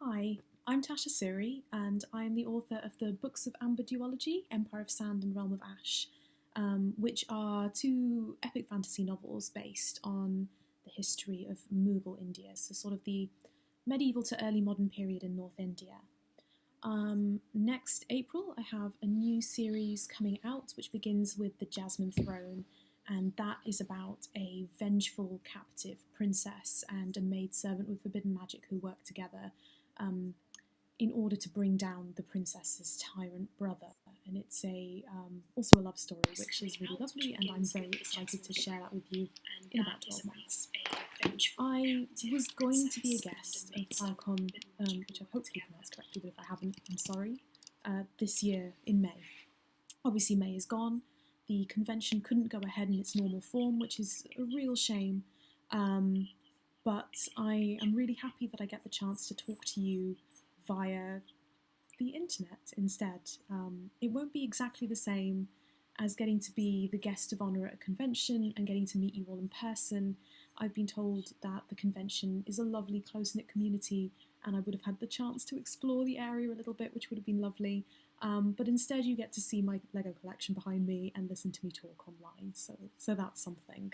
Hi, I'm Tasha Suri, and I am the author of the Books of Amber Duology, Empire of Sand and Realm of Ash, which are two epic fantasy novels based on the history of Mughal India, so sort of the medieval to early modern period in North India. Next April, I have a new series coming out which begins with The Jasmine Throne, and that is about a vengeful captive princess and a maidservant with forbidden magic who work together um, in order to bring down the princess's tyrant brother. And it's also a love story, which is really lovely, and I'm very excited to share that with you in about 12 months. I was going to be a guest of Åcon, which I've hopefully pronounced correctly, but if I haven't, I'm sorry, this year in May. Obviously, May is gone. The convention couldn't go ahead in its normal form, which is a real shame. But I am really happy that I get the chance to talk to you via the internet instead. It won't be exactly the same as getting to be the guest of honour at a convention and getting to meet you all in person. I've been told that the convention is a lovely, close-knit community, and I would have had the chance to explore the area a little bit, which would have been lovely. But instead you get to see my Lego collection behind me and listen to me talk online, so that's something.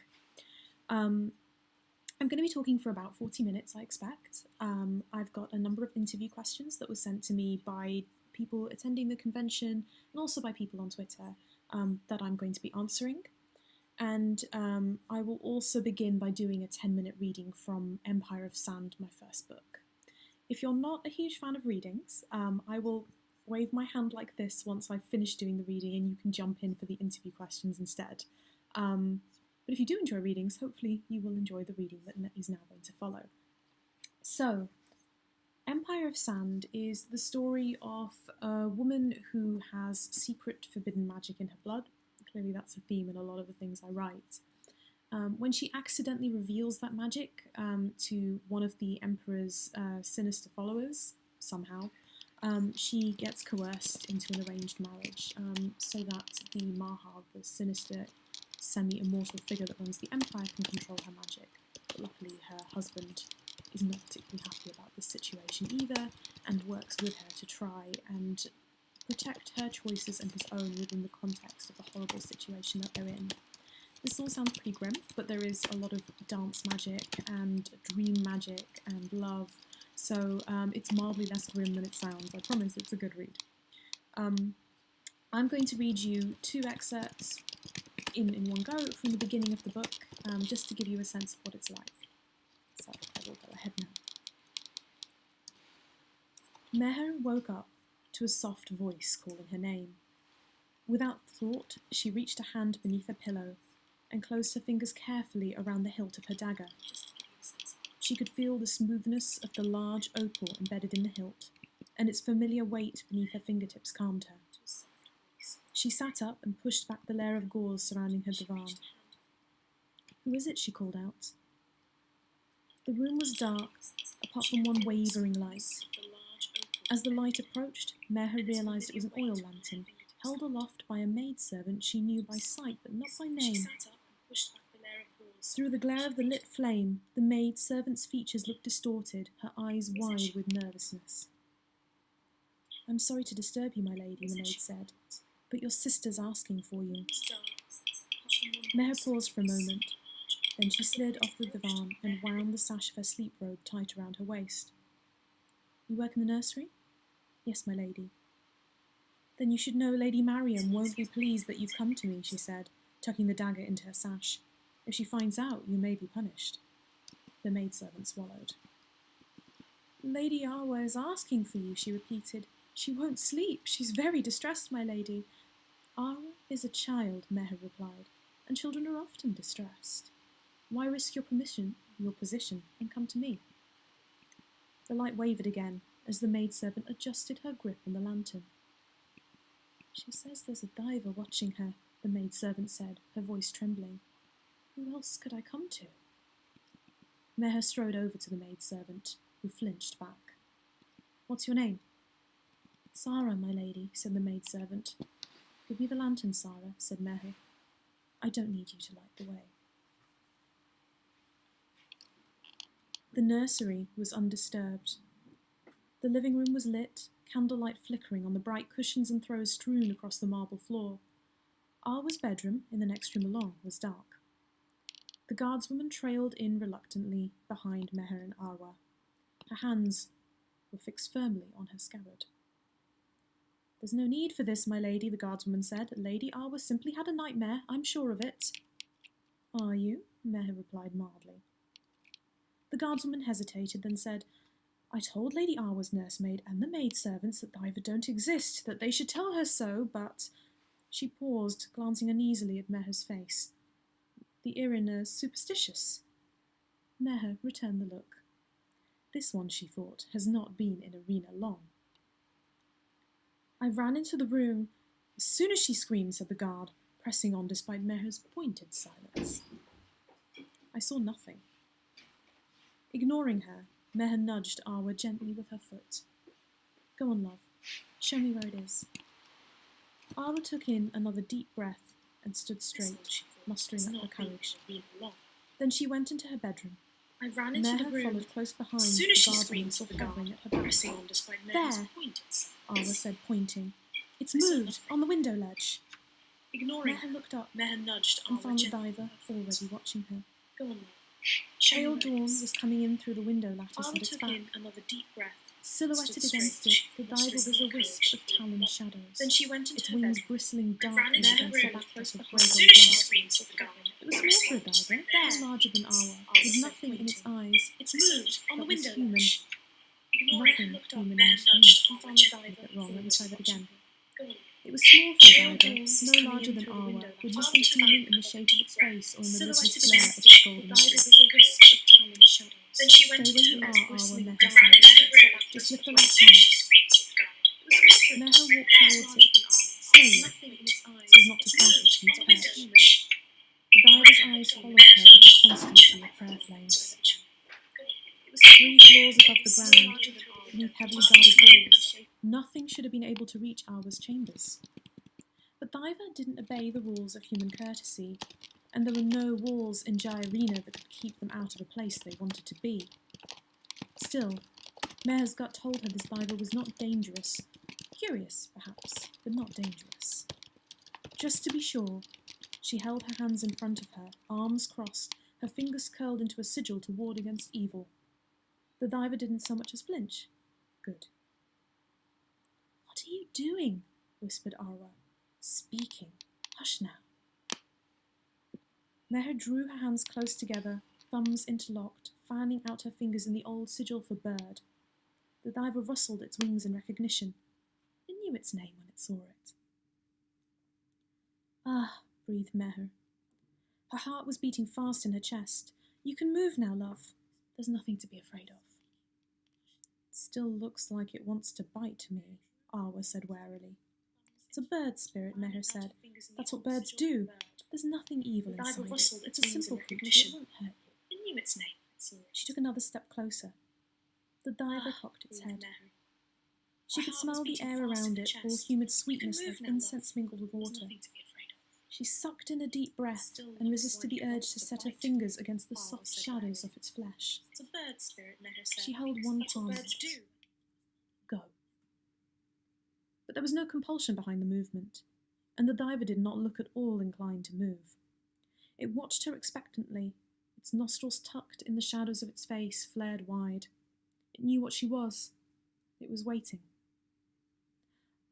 I'm going to be talking for about 40 minutes, I expect. I've got a number of interview questions that were sent to me by people attending the convention and also by people on Twitter that I'm going to be answering. And I will also begin by doing a 10-minute reading from Empire of Sand, my first book. If you're not a huge fan of readings, I will wave my hand like this once I've finished doing the reading and you can jump in for the interview questions instead. But if you do enjoy readings, hopefully you will enjoy the reading that is now going to follow. So, Empire of Sand is the story of a woman who has secret forbidden magic in her blood. Clearly that's a theme in a lot of the things I write. When she accidentally reveals that magic to one of the Emperor's sinister followers, somehow, she gets coerced into an arranged marriage so that the Mahar, the sinister semi-immortal figure that runs the Empire, can control her magic. But luckily her husband is not particularly happy about this situation either and works with her to try and protect her choices and his own within the context of the horrible situation that they're in. This all sounds pretty grim, but there is a lot of dance magic and dream magic and love, so it's mildly less grim than it sounds. I promise it's a good read. I'm going to read you two excerpts in one go from the beginning of the book, just to give you a sense of what it's like. So I will go ahead now. Meher woke up to a soft voice calling her name. Without thought, she reached a hand beneath her pillow and closed her fingers carefully around the hilt of her dagger. She could feel the smoothness of the large opal embedded in the hilt, and its familiar weight beneath her fingertips calmed her. She sat up and pushed back the layer of gauze surrounding her divan. "Who is it?" she called out. The room was dark, apart from one wavering light. As the light approached, Meher realised it was an oil lantern, held aloft by a maidservant she knew by sight but not by name. Through the glare of the lit flame, the maidservant's features looked distorted, her eyes wide with nervousness. "I'm sorry to disturb you, my lady," the maid said, "but your sister's asking for you." Meher paused for a moment. Then she slid off the divan and wound the sash of her sleep robe tight around her waist. "You work in the nursery?" "Yes, my lady." "Then you should know Lady Mariam won't be pleased that you've come to me," she said, tucking the dagger into her sash. "If she finds out, you may be punished." The maidservant swallowed. "Lady Arwa is asking for you," she repeated. "She won't sleep. She's very distressed, my lady." "Arwa is a child," Meher replied, "and children are often distressed. Why risk your position, and come to me?" The light wavered again as the maidservant adjusted her grip on the lantern. "She says there's a diver watching her," the maidservant said, her voice trembling. "Who else could I come to?" Meher strode over to the maidservant, who flinched back. "What's your name?" "Sarah, my lady," said the maidservant. "Give me the lantern, Sarah," said Meher. "I don't need you to light the way." The nursery was undisturbed. The living room was lit, candlelight flickering on the bright cushions and throws strewn across the marble floor. Arwa's bedroom, in the next room along, was dark. The guardswoman trailed in reluctantly behind Meher and Arwa. Her hands were fixed firmly on her scabbard. "There's no need for this, my lady," the guardswoman said. "Lady Arwa simply had a nightmare, I'm sure of it." "Are you?" Meher replied mildly. The guardswoman hesitated, then said, "I told Lady Arwa's nursemaid and the maidservants that Diver don't exist, that they should tell her so, but—" She paused, glancing uneasily at Meher's face. "The Irin are superstitious." Meher returned the look. This one, she thought, has not been in Arena long. "I ran into the room as soon as she screamed," said the guard, pressing on despite Meher's pointed silence. "I saw nothing." Ignoring her, Meher nudged Arwa gently with her foot. "Go on, love. Show me where it is." Arwa took in another deep breath and stood straight, mustering up her courage. Then she went into her bedroom. "I ran into the room followed close behind, as soon as she screamed, screamed, hovering at her back. pressing on despite Meher's "There," pointed silence. Arwa said, pointing. "It's moved, on the window ledge." Ignoring Meher looked up Meher nudged and Arwa found the gently. diver already watching her. "Go on, love. Pale dawn was coming in through the window lattice Arwa at its took back. in another deep breath. Silhouetted stood against straight, it, the diver was a mustering wisp courage. of taloned shadows, Then she went into its her wings bedroom. bristling ran darkly into her against the room backdrop close of behind. grey As soon gold as she glass. screamed, saw the guard. It was small for a diver, far larger than Arwa, with nothing in its eyes. "It's moved on the What was window human? ledge." Ignoring Nothing her, looked up. human in Meher this nudged room. Arwa gently. Got it wrong, let me try that again. "Go on." It was small for a Pale diver, dawn was no coming larger in than through the Arwa, window with lattice. nothing Arwa human in the took shape of its face or in the Silhouetted ruthless glare against of it, its the golden diver eyes. was a wisp of taloned shadows. Then she went "Stay where into you her are, bedroom, Arwa," bristling Meher dark. said. Ran into her room, "Just lift the close latch higher." behind. Meher walked towards it, slowly, Nothing in its eyes. so as not to startle it from its On the window perch. ledge. The diver's eyes followed her with the constancy of prayer flames. It was 3 floors above the ground, beneath heavily guarded walls. Nothing should have been able to reach Arwa's chambers. But Diver didn't obey the rules of human courtesy, and there were no walls in Gyarena that could keep them out of a place they wanted to be. Still, Meher's gut told her this diver was not dangerous. Curious, perhaps, but not dangerous. Just to be sure, she held her hands in front of her, arms crossed, her fingers curled into a sigil to ward against evil. The diver didn't so much as flinch. Good. "What are you doing?" whispered Arwa. "Speaking. Hush now." Meher drew her hands close together, thumbs interlocked, fanning out her fingers in the old sigil for bird. The diver rustled its wings in recognition. It knew its name when it saw it. "Ah," breathed Meher. Her heart was beating fast in her chest. "You can move now, love. There's nothing to be afraid of." "It still looks like it wants to bite me," Arwa said warily. "It's a bird spirit," Meher said. "That's what birds do. There's nothing evil inside it. It's a simple creature. It won't hurt you." It knew its name. She took another step closer. The diver cocked its head. She could smell the air around it, all humid sweetness like incense mingled with water. She sucked in a deep breath and resisted the urge to set her fingers against the soft shadows of its flesh. "It's a bird spirit," Meher said. She held one "That's palm what out. birds do." "Go." But there was no compulsion behind the movement, and the diver did not look at all inclined to move. It watched her expectantly, its nostrils tucked in the shadows of its face flared wide. It knew what she was. It was waiting.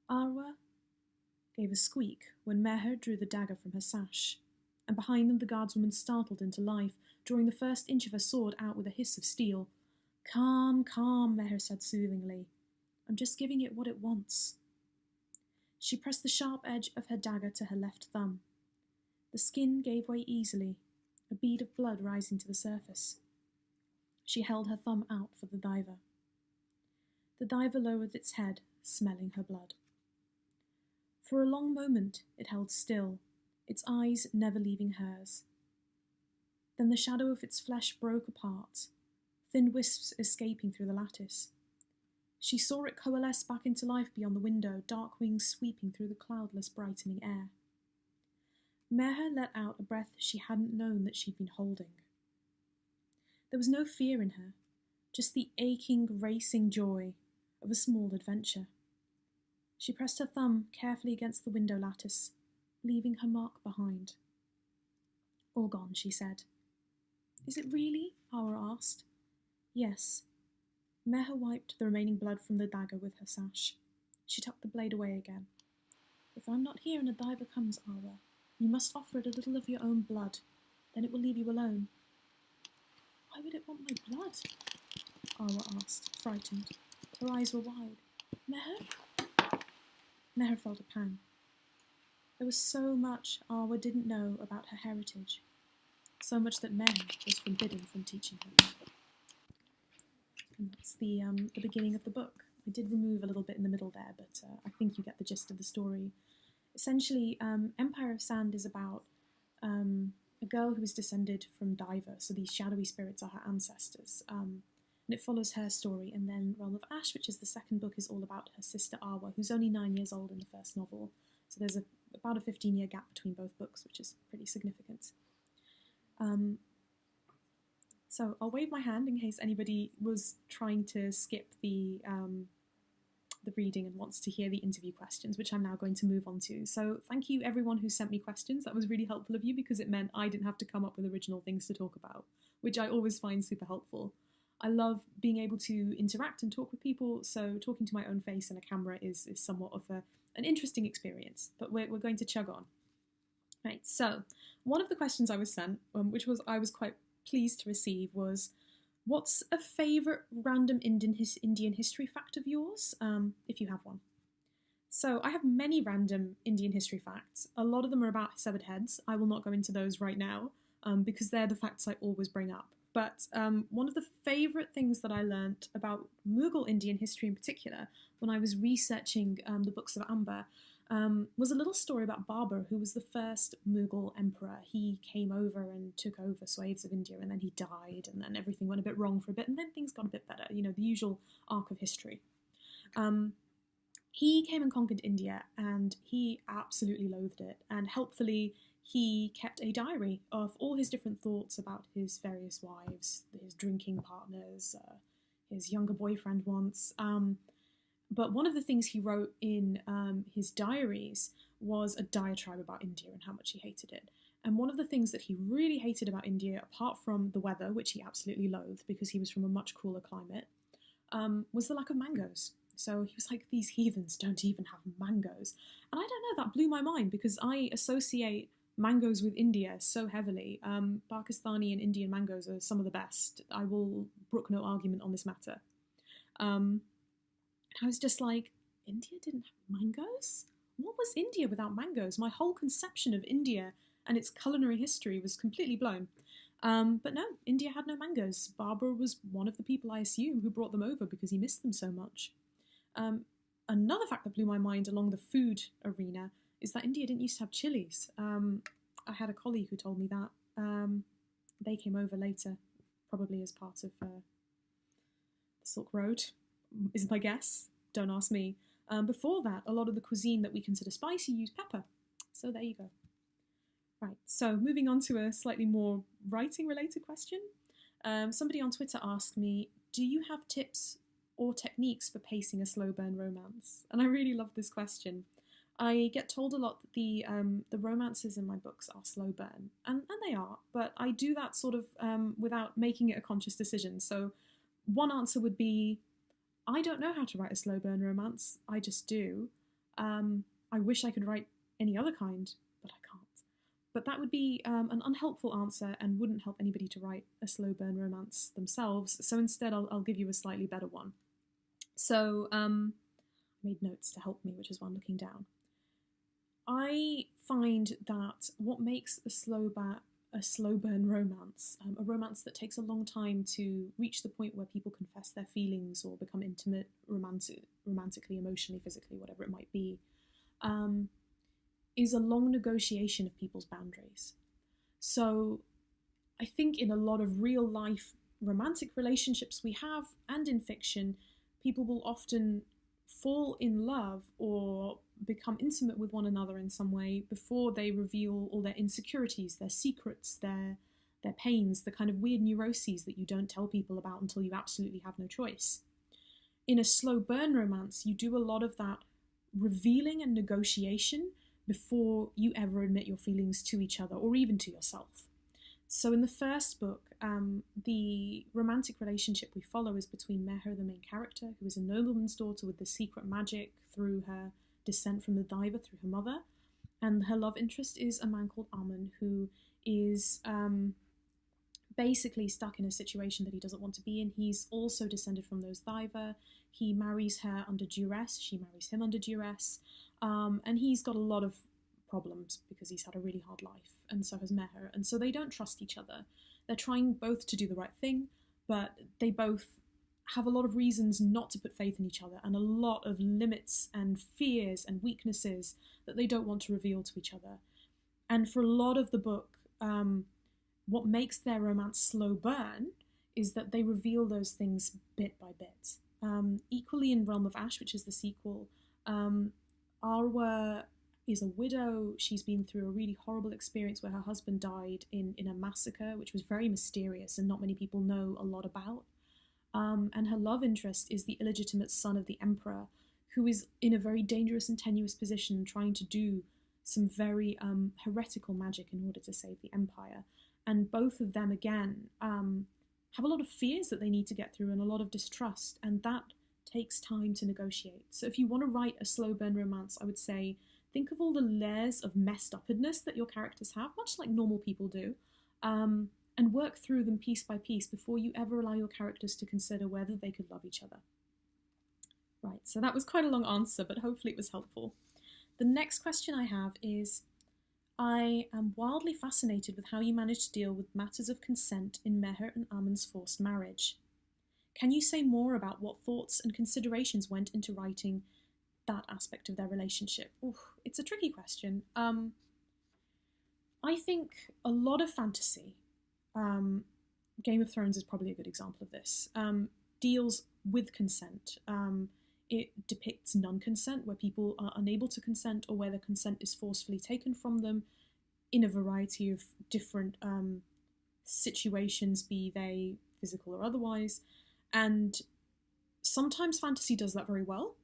Arwa gave a squeak when Meher drew the dagger from her sash, and behind them the guardswoman startled into life, drawing the first inch of her sword out with a hiss of steel. Calm, calm, Meher said soothingly. "I'm just giving it what it wants." She pressed the sharp edge of her dagger to her left thumb. The skin gave way easily, a bead of blood rising to the surface. She held her thumb out for the diver. The diver lowered its head, smelling her blood. For a long moment it held still, its eyes never leaving hers. Then the shadow of its flesh broke apart, thin wisps escaping through the lattice. She saw it coalesce back into life beyond the window, dark wings sweeping through the cloudless, brightening air. Meher let out a breath she hadn't known that she'd been holding. There was no fear in her, just the aching, racing joy, of a small adventure. She pressed her thumb carefully against the window lattice, leaving her mark behind. All gone, she said. Is it really? Awa asked. Yes. Meher wiped the remaining blood from the dagger with her sash. She tucked the blade away again. If I'm not here and a diver comes, Awa, you must offer it a little of your own blood. Then it will leave you alone. Why would it want my blood? Awa asked, frightened. Her eyes were wide. Meher? Meher felt a pang. There was so much Awa didn't know about her heritage. So much that Meher was forbidden from teaching her. And that's the beginning of the book. I did remove a little bit in the middle there, but I think you get the gist of the story. Essentially, Empire of Sand is about a girl who is descended from Diver, so these shadowy spirits are her ancestors. And it follows her story, and then Realm of Ash, which is the second book, is all about her sister Awa, who's only 9 years old in the first novel. So there's about a 15-year gap between both books, which is pretty significant. So I'll wave my hand in case anybody was trying to skip the reading and wants to hear the interview questions, which I'm now going to move on to. So thank you everyone who sent me questions. That was really helpful of you because it meant I didn't have to come up with original things to talk about, which I always find super helpful. I love being able to interact and talk with people, so talking to my own face in a camera is somewhat of an interesting experience, but we're going to chug on. Right, so one of the questions I was sent, which I was quite pleased to receive, was, what's a favourite random Indian history fact of yours, if you have one? So I have many random Indian history facts. A lot of them are about severed heads. I will not go into those right now, because they're the facts I always bring up. But one of the favourite things that I learnt about Mughal Indian history in particular, when I was researching the books of Amber, was a little story about Babur, who was the first Mughal emperor. He came over and took over swathes of India, and then he died, and then everything went a bit wrong for a bit, and then things got a bit better, the usual arc of history. He came and conquered India, and he absolutely loathed it, and helpfully he kept a diary of all his different thoughts about his various wives, his drinking partners, his younger boyfriend once. But one of the things he wrote in his diaries was a diatribe about India and how much he hated it. And one of the things that he really hated about India, apart from the weather, which he absolutely loathed because he was from a much cooler climate, was the lack of mangoes. So he was like, these heathens don't even have mangoes. And I don't know, that blew my mind because I associate mangoes with India so heavily. Pakistani and Indian mangoes are some of the best. I will brook no argument on this matter. I was just like, India didn't have mangoes? What was India without mangoes? My whole conception of India and its culinary history was completely blown. But no, India had no mangoes. Babur was one of the people, I assume, who brought them over because he missed them so much. Another fact that blew my mind along the food arena is that India didn't used to have chilies. I had a colleague who told me that. They came over later, probably as part of the Silk Road, is my guess. Don't ask me. Before that, a lot of the cuisine that we consider spicy used pepper. So there you go. Right, so moving on to a slightly more writing-related question. Somebody on Twitter asked me, do you have tips or techniques for pacing a slow burn romance? And I really love this question. I get told a lot that the romances in my books are slow burn, and they are, but I do that sort of without making it a conscious decision. So one answer would be, I don't know how to write a slow burn romance, I just do. I wish I could write any other kind, but I can't. But that would be an unhelpful answer and wouldn't help anybody to write a slow burn romance themselves, so instead I'll give you a slightly better one. So I made notes to help me, which is why I'm looking down. I find that what makes a slow burn romance, a romance that takes a long time to reach the point where people confess their feelings or become intimate, romantically, emotionally, physically, whatever it might be, is a long negotiation of people's boundaries. So I think in a lot of real life romantic relationships we have, and in fiction, people will often fall in love or become intimate with one another in some way before they reveal all their insecurities, their secrets, their pains, the kind of weird neuroses that you don't tell people about until you absolutely have no choice. in a slow burn romance, you do a lot of that revealing and negotiation before you ever admit your feelings to each other or even to yourself. So in the first book, the romantic relationship we follow is between Meher, the main character, who is a nobleman's daughter with the secret magic through her descent from the diver through her mother. And her love interest is a man called Åcon, who is basically stuck in a situation that he doesn't want to be in. He's also descended from those diver. He marries her under duress. She marries him under duress. And he's got a lot of problems because he's had a really hard life, and so has Meher. And so they don't trust each other. They're trying both to do the right thing, but they both have a lot of reasons not to put faith in each other and a lot of limits and fears and weaknesses that they don't want to reveal to each other. And for a lot of the book, what makes their romance slow burn is that they reveal those things bit by bit. Equally in Realm of Ash, which is the sequel, Arwa is a widow. She's been through a really horrible experience where her husband died in a massacre, which was very mysterious and not many people know a lot about. And her love interest is the illegitimate son of the emperor, who is in a very dangerous and tenuous position, trying to do some very heretical magic in order to save the empire. And both of them, again, have a lot of fears that they need to get through and a lot of distrust, and that takes time to negotiate. So if you want to write a slow burn romance, I would say think of all the layers of messed upness that your characters have, much like normal people do, and work through them piece by piece before you ever allow your characters to consider whether they could love each other. Right, so that was quite a long answer, but hopefully it was helpful. The next question I have is, I am wildly fascinated with how you managed to deal with matters of consent in Meher and Amon's forced marriage. Can you say more about what thoughts and considerations went into writing that aspect of their relationship? Ooh, it's a tricky question. I think a lot of fantasy, Game of Thrones is probably a good example of this, deals with consent. It depicts non-consent, where people are unable to consent or where the consent is forcefully taken from them in a variety of different situations, be they physical or otherwise. And sometimes fantasy does that very well,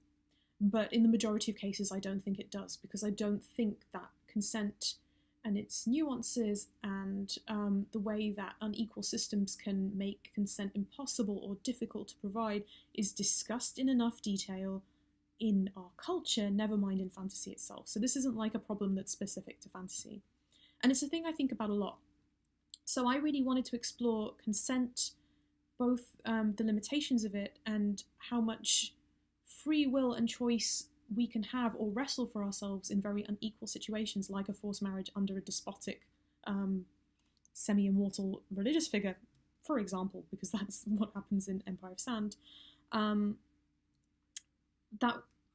but in the majority of cases I don't think it does, because I don't think that consent and its nuances and the way that unequal systems can make consent impossible or difficult to provide is discussed in enough detail in our culture, never mind in fantasy itself. So this isn't like a problem that's specific to fantasy. And it's a thing I think about a lot. So I really wanted to explore consent, both the limitations of it and how much free will and choice we can have or wrestle for ourselves in very unequal situations, like a forced marriage under a despotic, semi-immortal religious figure, for example, because that's what happens in Empire of Sand. That,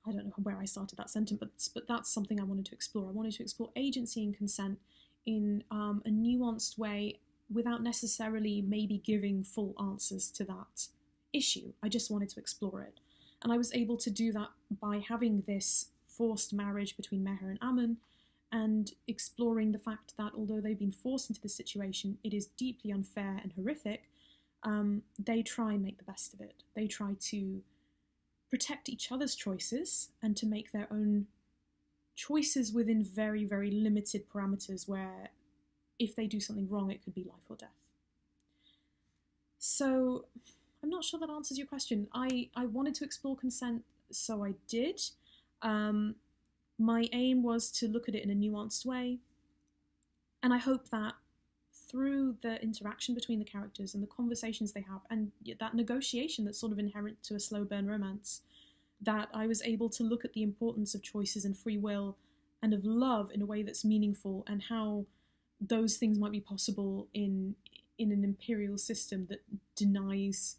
I don't know where I started that sentence, but that's something I wanted to explore. I wanted to explore agency and consent in a nuanced way without necessarily maybe giving full answers to that issue. I just wanted to explore it. And I was able to do that by having this forced marriage between Meher and Amon and exploring the fact that although they've been forced into this situation, it is deeply unfair and horrific. They try and make the best of it. They try to protect each other's choices and to make their own choices within very, very limited parameters where if they do something wrong, it could be life or death. So I'm not sure that answers your question. I wanted to explore consent, so I did. My aim was to look at it in a nuanced way, and I hope that through the interaction between the characters and the conversations they have and that negotiation that's sort of inherent to a slow burn romance, that I was able to look at the importance of choices and free will and of love in a way that's meaningful, and how those things might be possible in an imperial system that denies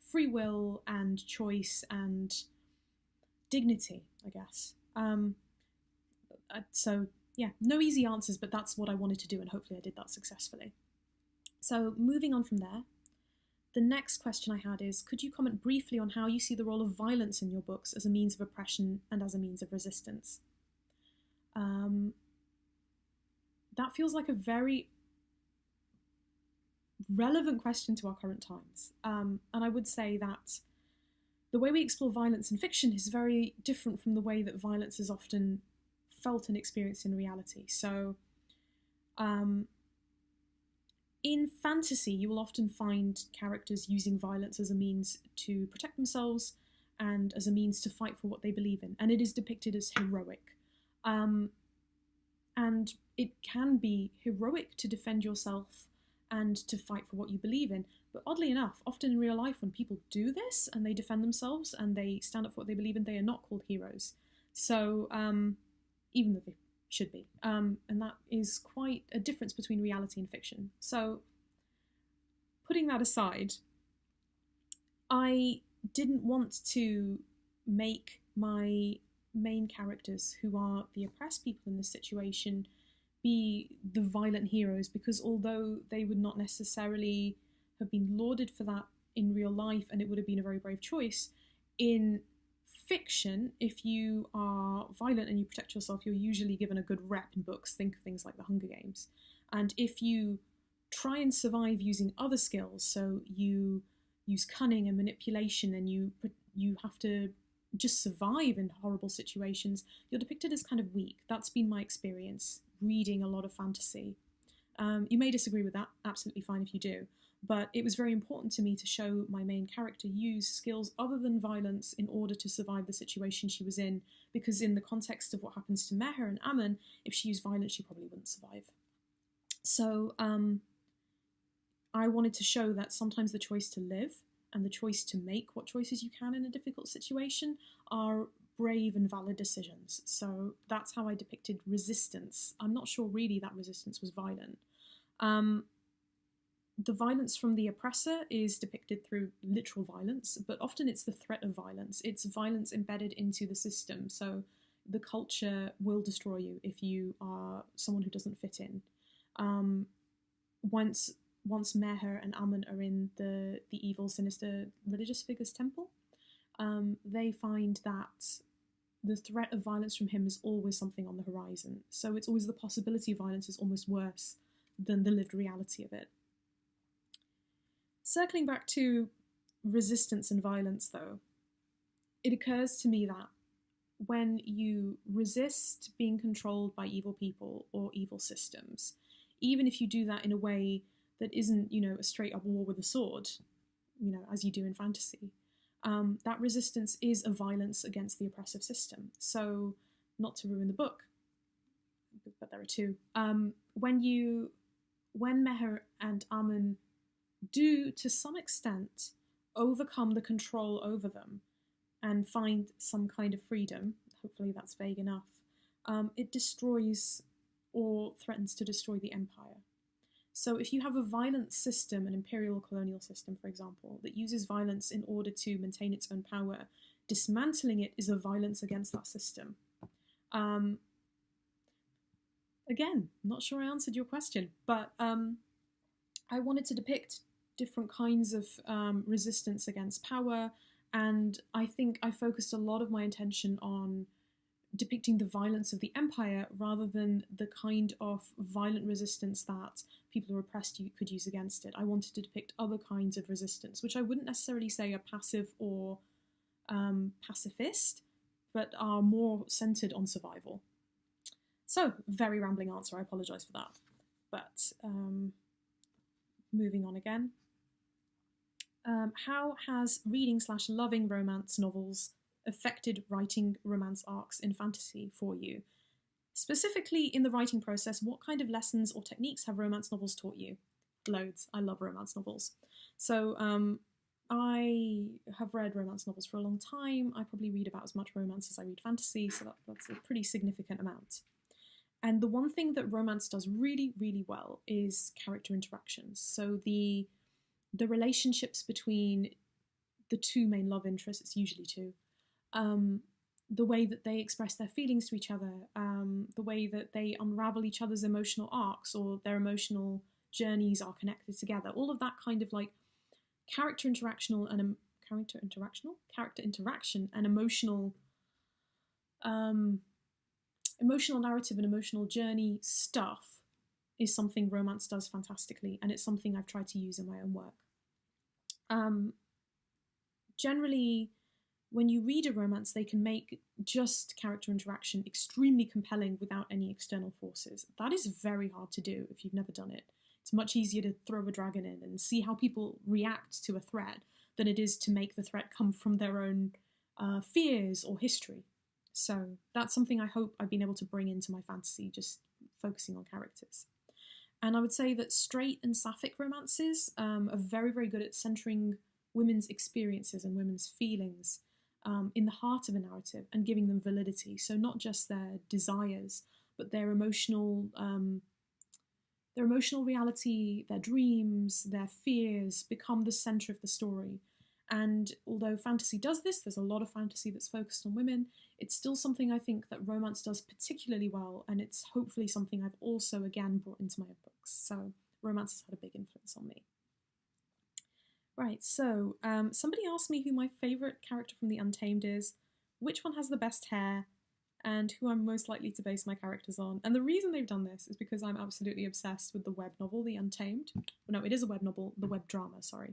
free will and choice and dignity, I guess. So yeah, no easy answers, but that's what I wanted to do, and hopefully I did that successfully. So moving on from there, the next question I had is, could you comment briefly on how you see the role of violence in your books as a means of oppression and as a means of resistance? That feels like a very relevant question to our current times. And I would say that the way we explore violence in fiction is very different from the way that violence is often felt and experienced in reality. So, in fantasy, you will often find characters using violence as a means to protect themselves and as a means to fight for what they believe in, and it is depicted as heroic. And it can be heroic to defend yourself and to fight for what you believe in. But oddly enough, often in real life, when people do this and they defend themselves and they stand up for what they believe in, they are not called heroes. So, even though they should be. And that is quite a difference between reality and fiction. So, putting that aside, I didn't want to make my main characters, who are the oppressed people in this situation, be the violent heroes, because although they would not necessarily have been lauded for that in real life, and it would have been a very brave choice, in fiction, if you are violent and you protect yourself, you're usually given a good rep in books. Think of things like The Hunger Games. And if you try and survive using other skills, so you use cunning and manipulation, and you have to just survive in horrible situations, you're depicted as kind of weak. That's been my experience reading a lot of fantasy. You may disagree with that, absolutely fine if you do, but it was very important to me to show my main character use skills other than violence in order to survive the situation she was in, because in the context of what happens to Meher and Ammon, if she used violence, she probably wouldn't survive. So I wanted to show that sometimes the choice to live and the choice to make what choices you can in a difficult situation are brave and valid decisions. So that's how I depicted resistance. I'm not sure really that resistance was violent. The violence from the oppressor is depicted through literal violence, but often it's the threat of violence. It's violence embedded into the system. So the culture will destroy you if you are someone who doesn't fit in. Once Meher and Ammon are in the evil, sinister religious figure's temple, they find that the threat of violence from him is always something on the horizon. So it's always the possibility of violence is almost worse than the lived reality of it. Circling back to resistance and violence, though, it occurs to me that when you resist being controlled by evil people or evil systems, even if you do that in a way that isn't, a straight up war with a sword, as you do in fantasy, that resistance is a violence against the oppressive system. So, not to ruin the book, but there are two. When Meher and Ammon do, to some extent, overcome the control over them and find some kind of freedom, hopefully that's vague enough, it destroys or threatens to destroy the empire. So if you have a violent system, an imperial colonial system, for example, that uses violence in order to maintain its own power, dismantling it is a violence against that system. Again, not sure I answered your question, but I wanted to depict different kinds of resistance against power, and I think I focused a lot of my attention on depicting the violence of the empire rather than the kind of violent resistance that people who are oppressed could use against it. I wanted to depict other kinds of resistance, which I wouldn't necessarily say are passive or pacifist, but are more centered on survival. So, very rambling answer, I apologise for that. But moving on again. How has reading/loving romance novels affected writing romance arcs in fantasy for you? Specifically in the writing process, what kind of lessons or techniques have romance novels taught you? Loads. I love romance novels. So I have read romance novels for a long time. I probably read about as much romance as I read fantasy, so that's a pretty significant amount. And the one thing that romance does really, really well is character interactions. So the relationships between the two main love interests, it's usually two, the way that they express their feelings to each other, the way that they unravel each other's emotional arcs or their emotional journeys are connected together, all of that kind of like character interaction and emotional narrative and emotional journey stuff is something romance does fantastically, and it's something I've tried to use in my own work. Generally, when you read a romance, they can make just character interaction extremely compelling without any external forces. That is very hard to do if you've never done it. It's much easier to throw a dragon in and see how people react to a threat than it is to make the threat come from their own fears or history. So that's something I hope I've been able to bring into my fantasy, just focusing on characters. And I would say that straight and sapphic romances are very, very good at centering women's experiences and women's feelings in the heart of a narrative and giving them validity. So not just their desires, but their emotional reality, their dreams, their fears become the center of the story. And although fantasy does this, there's a lot of fantasy that's focused on women, it's still something I think that romance does particularly well, and it's hopefully something I've also, again, brought into my books. So romance has had a big influence on me. Right, so somebody asked me who my favourite character from The Untamed is, which one has the best hair, and who I'm most likely to base my characters on. And the reason they've done this is because I'm absolutely obsessed with the web novel, The Untamed. No, it is a web novel, the web drama, sorry.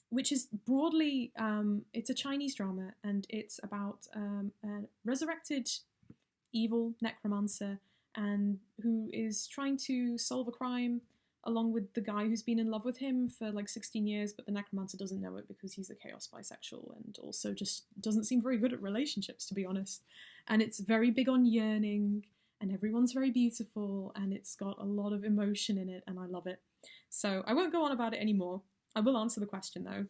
Which is broadly, it's a Chinese drama, and it's about a resurrected evil necromancer and who is trying to solve a crime along with the guy who's been in love with him for like 16 years, but the necromancer doesn't know it because he's a chaos bisexual and also just doesn't seem very good at relationships, to be honest. And it's very big on yearning, and everyone's very beautiful, and it's got a lot of emotion in it, and I love it. So I won't go on about it anymore. I will answer the question, though.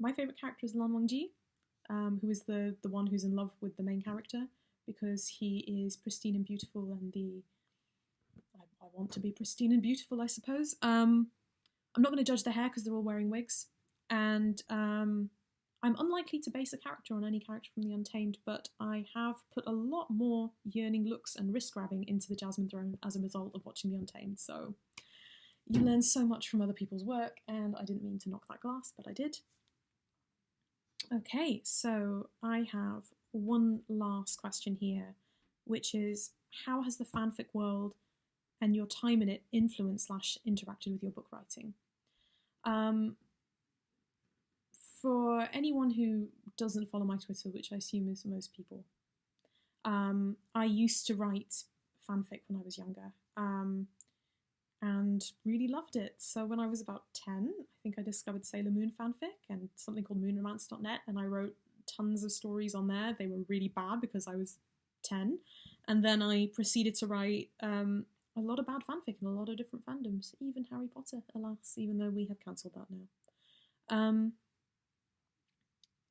My favourite character is Lan Wangji, who is the one who's in love with the main character, because he is pristine and beautiful, and I want to be pristine and beautiful, I suppose. I'm not going to judge the hair because they're all wearing wigs, and I'm unlikely to base a character on any character from The Untamed, but I have put a lot more yearning looks and wrist-grabbing into the Jasmine Throne as a result of watching The Untamed, so you learn so much from other people's work, and I didn't mean to knock that glass, but I did. Okay, so I have one last question here, which is, how has the fanfic world and your time in it influenced / interacted with your book writing? For anyone who doesn't follow my Twitter, which I assume is most people, I used to write fanfic when I was younger, and really loved it. So when I was about 10, I think I discovered Sailor Moon fanfic and something called moonromance.net, and I wrote tons of stories on there. They were really bad because I was 10, and then I proceeded to write a lot of bad fanfic in a lot of different fandoms, even Harry Potter, alas, even though we have cancelled that now.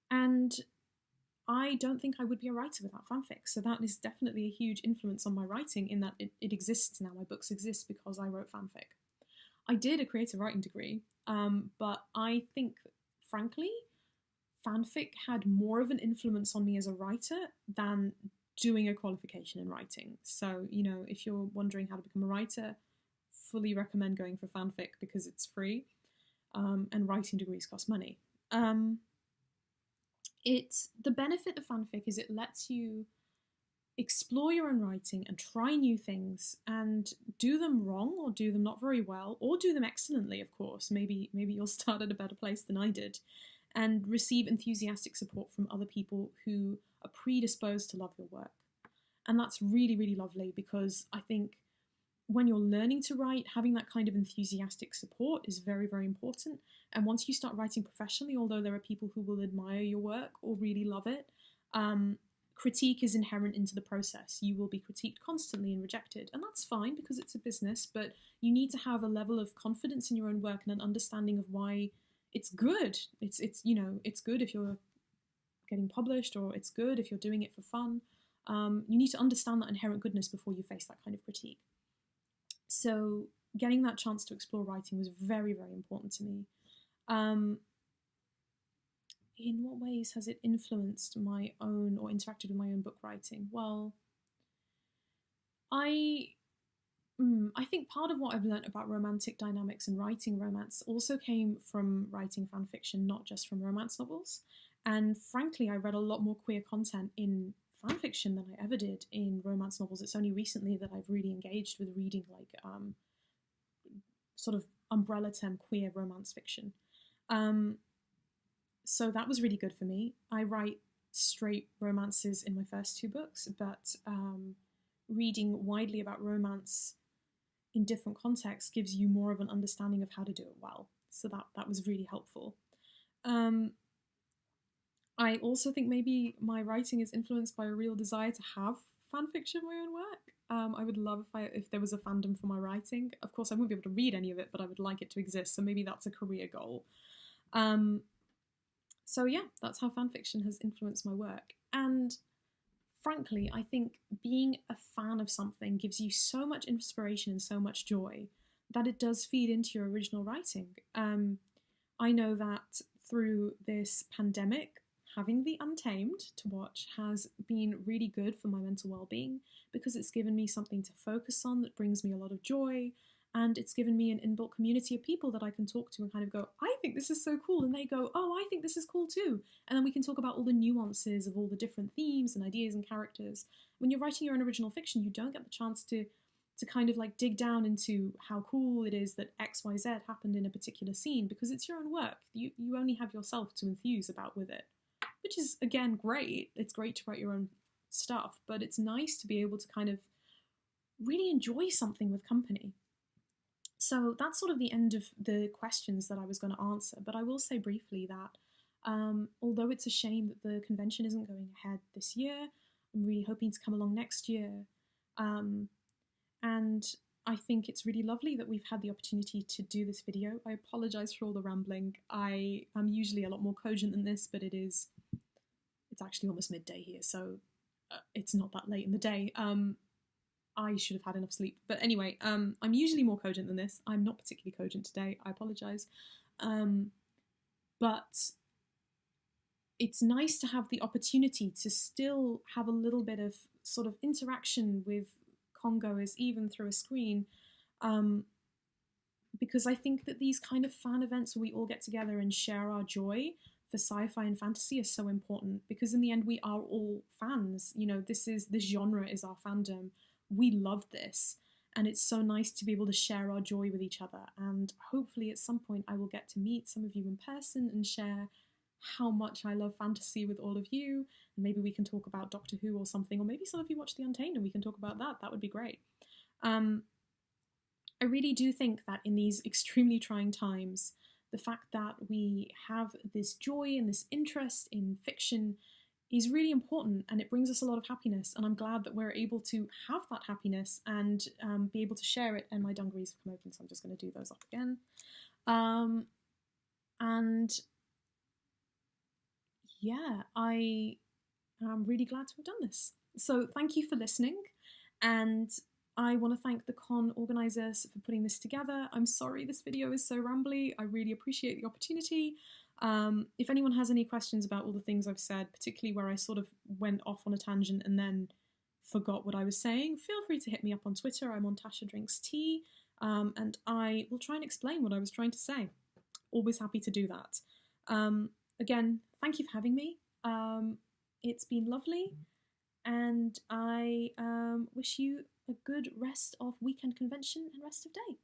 And I don't think I would be a writer without fanfic, so that is definitely a huge influence on my writing, in that it exists now. My books exist because I wrote fanfic. I did a creative writing degree, but I think, frankly, fanfic had more of an influence on me as a writer than doing a qualification in writing. So, you know, if you're wondering how to become a writer, fully recommend going for fanfic because it's free, and writing degrees cost money. The benefit of fanfic is it lets you explore your own writing and try new things and do them wrong or do them not very well or do them excellently, of course. Maybe you'll start at a better place than I did, and receive enthusiastic support from other people who are predisposed to love your work. And that's really, really lovely, because I think when you're learning to write, having that kind of enthusiastic support is very, very important. And once you start writing professionally, although there are people who will admire your work or really love it, critique is inherent into the process. You will be critiqued constantly and rejected, and that's fine because it's a business, but you need to have a level of confidence in your own work and an understanding of why it's good. It's good if you're getting published, or it's good if you're doing it for fun. You need to understand that inherent goodness before you face that kind of critique. So getting that chance to explore writing was very, very important to me. In what ways has it influenced my own or interacted with my own book writing? Well, I think part of what I've learnt about romantic dynamics and writing romance also came from writing fan fiction, not just from romance novels. And frankly, I read a lot more queer content in fan fiction than I ever did in romance novels. It's only recently that I've really engaged with reading like sort of umbrella term queer romance fiction. So that was really good for me. I write straight romances in my first 2 books, but reading widely about romance in different contexts gives you more of an understanding of how to do it well. So that was really helpful. I also think maybe my writing is influenced by a real desire to have fan fiction of my own work. I would love if there was a fandom for my writing. Of course, I won't be able to read any of it, but I would like it to exist. So maybe that's a career goal. So yeah, that's how fan fiction has influenced my work. And frankly, I think being a fan of something gives you so much inspiration and so much joy that it does feed into your original writing. I know that through this pandemic, having The Untamed to watch has been really good for my mental well-being because it's given me something to focus on that brings me a lot of joy, and it's given me an inbuilt community of people that I can talk to and kind of go, I think this is so cool, and they go, oh, I think this is cool too, and then we can talk about all the nuances of all the different themes and ideas and characters. When you're writing your own original fiction, you don't get the chance to kind of like dig down into how cool it is that XYZ happened in a particular scene because it's your own work. You only have yourself to enthuse about with it, which is, again, great. It's great to write your own stuff, but it's nice to be able to kind of really enjoy something with company. So that's sort of the end of the questions that I was going to answer, but I will say briefly that although it's a shame that the convention isn't going ahead this year, I'm really hoping to come along next year. And I think it's really lovely that we've had the opportunity to do this video. I apologise for all the rambling. I am usually a lot more cogent than this, but it's actually almost midday here, so it's not that late in the day. I should have had enough sleep. But anyway, I'm usually more cogent than this. I'm not particularly cogent today. I apologise. But it's nice to have the opportunity to still have a little bit of sort of interaction with Congoers, even through a screen, because I think that these kind of fan events where we all get together and share our joy for sci-fi and fantasy are so important, because in the end we are all fans. You know, this genre is our fandom. We love this, and it's so nice to be able to share our joy with each other, and hopefully at some point I will get to meet some of you in person and share how much I love fantasy with all of you, and maybe we can talk about Doctor Who or something, or maybe some of you watch The Untamed and we can talk about that. That would be great. I really do think that in these extremely trying times, the fact that we have this joy and this interest in fiction is really important, and it brings us a lot of happiness, and I'm glad that we're able to have that happiness and be able to share it. And my dungarees have come open, so I'm just going to do those up again. And yeah, I am really glad to have done this. So thank you for listening, and I want to thank the con organisers for putting this together. I'm sorry this video is so rambly. I really appreciate the opportunity. If anyone has any questions about all the things I've said, particularly where I sort of went off on a tangent and then forgot what I was saying, feel free to hit me up on Twitter. I'm on Tasha Drinks Tea, and I will try and explain what I was trying to say. Always happy to do that. Again, thank you for having me. It's been lovely, and I wish you a good rest of weekend convention and rest of day.